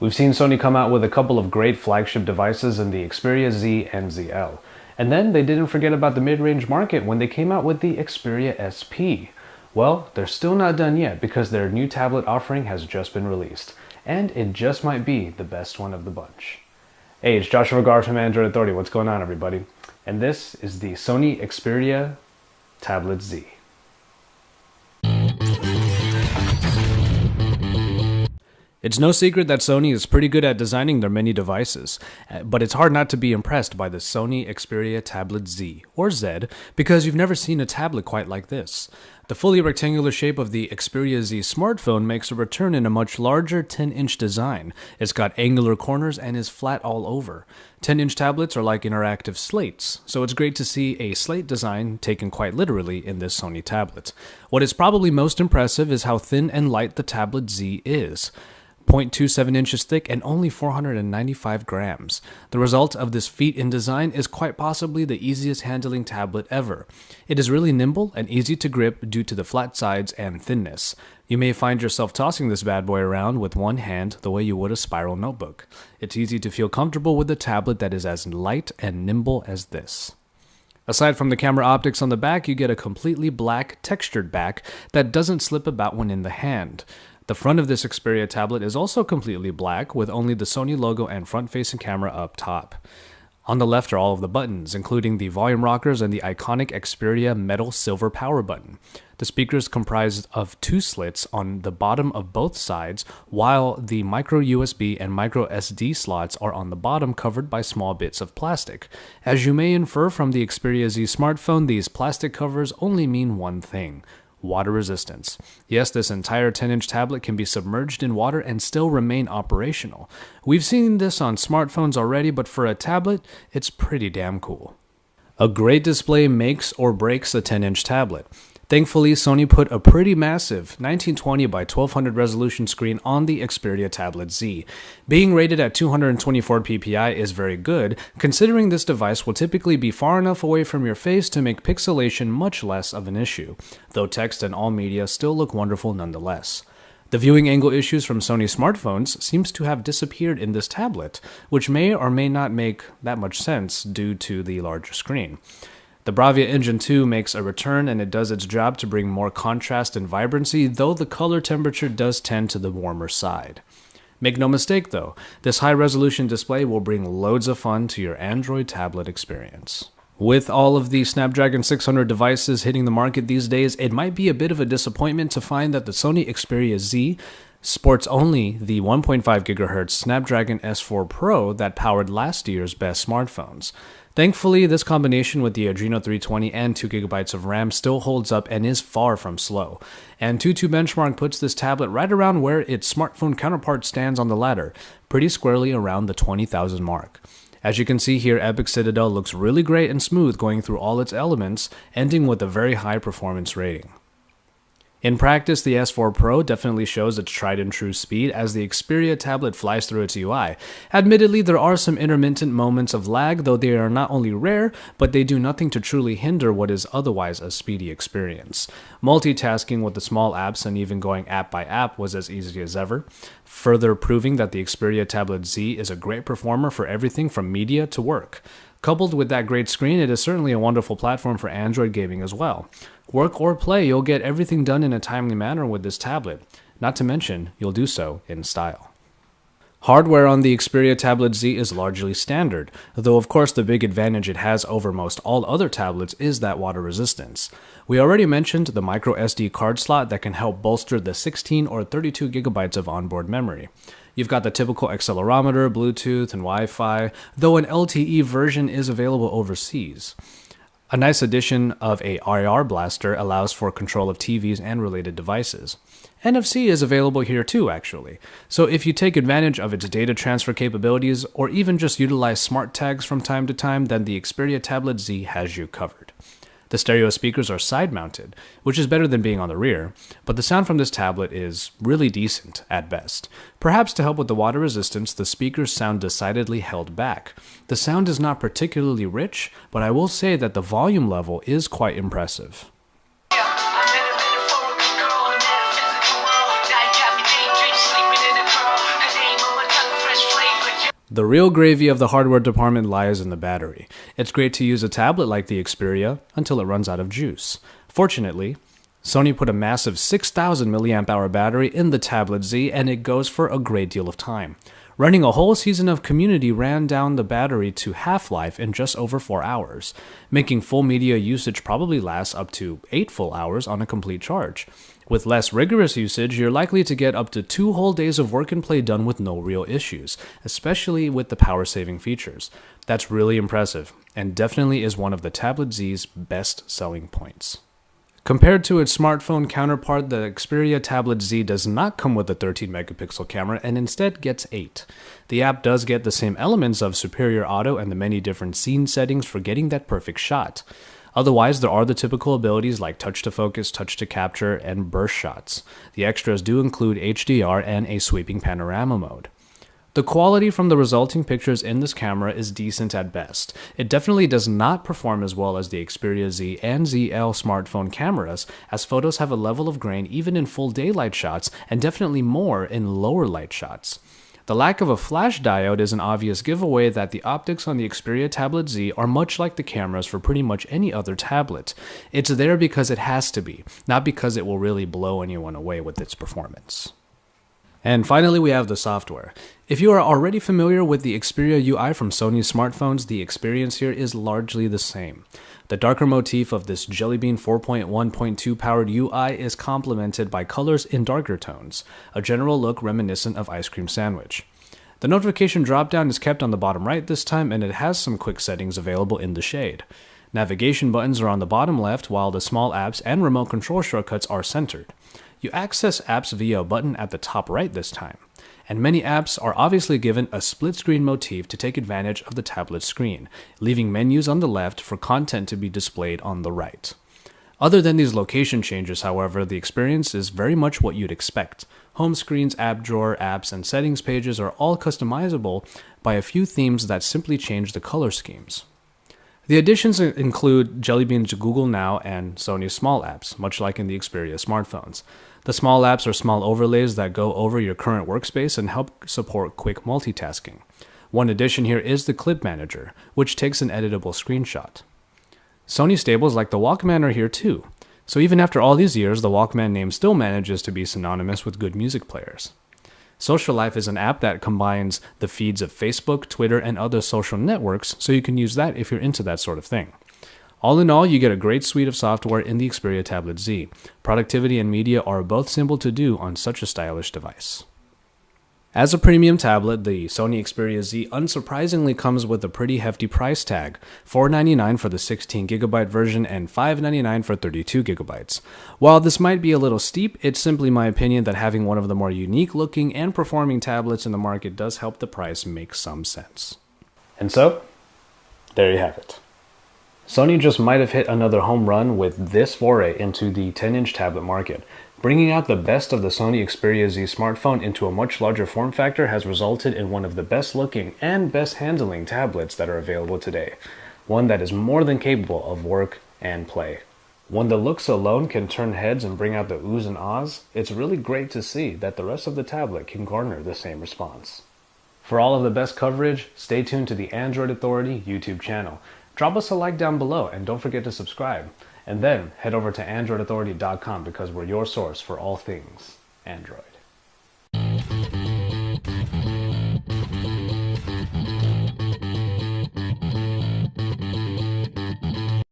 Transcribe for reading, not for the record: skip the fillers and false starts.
We've seen Sony come out with a couple of great flagship devices in the Xperia Z and ZL. And then they didn't forget about the mid-range market when they came out with the Xperia SP. Well, they're still not done yet because their new tablet offering has just been released. And it just might be the best one of the bunch. Hey, it's Joshua Vergara from Android Authority. What's going on, everybody? And this is the Sony Xperia Tablet Z. It's no secret that Sony is pretty good at designing their many devices, but it's hard not to be impressed by the Sony Xperia Tablet Z, or Z, because you've never seen a tablet quite like this. The fully rectangular shape of the Xperia Z smartphone makes a return in a much larger 10-inch design. It's got angular corners and is flat all over. 10-inch tablets are like interactive slates, so it's great to see a slate design taken quite literally in this Sony tablet. What is probably most impressive is how thin and light the Tablet Z is. 0.27 inches thick and only 495 grams. The result of this feat in design is quite possibly the easiest handling tablet ever. It is really nimble and easy to grip due to the flat sides and thinness. You may find yourself tossing this bad boy around with one hand the way you would a spiral notebook. It's easy to feel comfortable with a tablet that is as light and nimble as this. Aside from the camera optics on the back, you get a completely black textured back that doesn't slip about when in the hand. The front of this Xperia tablet is also completely black, with only the Sony logo and front-facing camera up top. On the left are all of the buttons, including the volume rockers and the iconic Xperia metal silver power button. The speakers comprise of two slits on the bottom of both sides, while the micro USB and micro SD slots are on the bottom, covered by small bits of plastic. As you may infer from the Xperia Z smartphone, these plastic covers only mean one thing: water resistance. Yes, this entire 10-inch tablet can be submerged in water and still remain operational. We've seen this on smartphones already, but for a tablet, it's pretty damn cool. A great display makes or breaks a 10-inch tablet. Thankfully, Sony put a pretty massive 1920 by 1200 resolution screen on the Xperia Tablet Z. Being rated at 224 ppi is very good, considering this device will typically be far enough away from your face to make pixelation much less of an issue, though text and all media still look wonderful nonetheless. The viewing angle issues from Sony smartphones seems to have disappeared in this tablet, which may or may not make that much sense due to the larger screen. The Bravia Engine 2 makes a return, and it does its job to bring more contrast and vibrancy, though the color temperature does tend to the warmer side. Make no mistake though, this high-resolution display will bring loads of fun to your Android tablet experience. With all of the Snapdragon 600 devices hitting the market these days, it might be a bit of a disappointment to find that the Sony Xperia Z sports only the 1.5 GHz Snapdragon S4 Pro that powered last year's best smartphones. Thankfully, this combination with the Adreno 320 and 2GB of RAM still holds up and is far from slow. And AnTuTu Benchmark puts this tablet right around where its smartphone counterpart stands on the ladder, pretty squarely around the 20,000 mark. As you can see here, Epic Citadel looks really great and smooth going through all its elements, ending with a very high performance rating. In practice, the S4 Pro definitely shows its tried and true speed as the Xperia tablet flies through its UI. Admittedly, there are some intermittent moments of lag, though they are not only rare, but they do nothing to truly hinder what is otherwise a speedy experience. Multitasking with the small apps and even going app by app was as easy as ever, further proving that the Xperia Tablet Z is a great performer for everything from media to work. Coupled with that great screen, it is certainly a wonderful platform for Android gaming as well. Work or play, you'll get everything done in a timely manner with this tablet. Not to mention, you'll do so in style. Hardware on the Xperia Tablet Z is largely standard, though of course the big advantage it has over most all other tablets is that water resistance. We already mentioned the micro SD card slot that can help bolster the 16 or 32 GB of onboard memory. You've got the typical accelerometer, Bluetooth, and Wi-Fi, though an LTE version is available overseas. A nice addition of a IR blaster allows for control of TVs and related devices. NFC is available here too, actually. So if you take advantage of its data transfer capabilities, or even just utilize smart tags from time to time, then the Xperia Tablet Z has you covered. The stereo speakers are side-mounted, which is better than being on the rear, but the sound from this tablet is really decent at best. Perhaps to help with the water resistance, the speakers sound decidedly held back. The sound is not particularly rich, but I will say that the volume level is quite impressive. The real gravy of the hardware department lies in the battery. It's great to use a tablet like the Xperia until it runs out of juice. Fortunately, Sony put a massive 6,000 mAh battery in the Tablet Z, and it goes for a great deal of time. Running a whole season of Community ran down the battery to half-life in just over 4 hours, making full media usage probably last up to 8 full hours on a complete charge. With less rigorous usage, you're likely to get up to 2 whole days of work and play done with no real issues, especially with the power-saving features. That's really impressive, and definitely is one of the Tablet Z's best selling points. Compared to its smartphone counterpart, the Xperia Tablet Z does not come with a 13 megapixel camera and instead gets 8. The app does get the same elements of superior auto and the many different scene settings for getting that perfect shot. Otherwise, there are the typical abilities like touch to focus, touch to capture, and burst shots. The extras do include HDR and a sweeping panorama mode. The quality from the resulting pictures in this camera is decent at best. It definitely does not perform as well as the Xperia Z and ZL smartphone cameras, as photos have a level of grain even in full daylight shots and definitely more in lower light shots. The lack of a flash diode is an obvious giveaway that the optics on the Xperia Tablet Z are much like the cameras for pretty much any other tablet. It's there because it has to be, not because it will really blow anyone away with its performance. And finally, we have the software. If you are already familiar with the Xperia UI from Sony's smartphones, the experience here is largely the same. The darker motif of this Jelly Bean 4.1.2 powered UI is complemented by colors in darker tones, a general look reminiscent of Ice Cream Sandwich. The notification dropdown is kept on the bottom right this time, and it has some quick settings available in the shade. Navigation buttons are on the bottom left, while the small apps and remote control shortcuts are centered. You access apps via a button at the top right this time, and many apps are obviously given a split screen motif to take advantage of the tablet screen, leaving menus on the left for content to be displayed on the right. Other than these location changes, however, the experience is very much what you'd expect. Home screens, app drawer, apps, and settings pages are all customizable by a few themes that simply change the color schemes. The additions include Jelly Bean's Google Now and Sony's Small Apps, much like in the Xperia smartphones. The Small Apps are small overlays that go over your current workspace and help support quick multitasking. One addition here is the Clip Manager, which takes an editable screenshot. Sony staples like the Walkman are here too, so even after all these years, the Walkman name still manages to be synonymous with good music players. Social Life is an app that combines the feeds of Facebook, Twitter, and other social networks, so you can use that if you're into that sort of thing. All in all, you get a great suite of software in the Xperia Tablet Z. Productivity and media are both simple to do on such a stylish device. As a premium tablet, the Sony Xperia Z unsurprisingly comes with a pretty hefty price tag, $499 for the 16GB version and $599 for 32GB. While this might be a little steep, it's simply my opinion that having one of the more unique looking and performing tablets in the market does help the price make some sense. And so, there you have it. Sony just might have hit another home run with this foray into the 10-inch tablet market. Bringing out the best of the Sony Xperia Z smartphone into a much larger form factor has resulted in one of the best looking and best handling tablets that are available today. One that is more than capable of work and play. When the looks alone can turn heads and bring out the oohs and ahs, it's really great to see that the rest of the tablet can garner the same response. For all of the best coverage, stay tuned to the Android Authority YouTube channel. Drop us a like down below and don't forget to subscribe. And then head over to AndroidAuthority.com because we're your source for all things Android.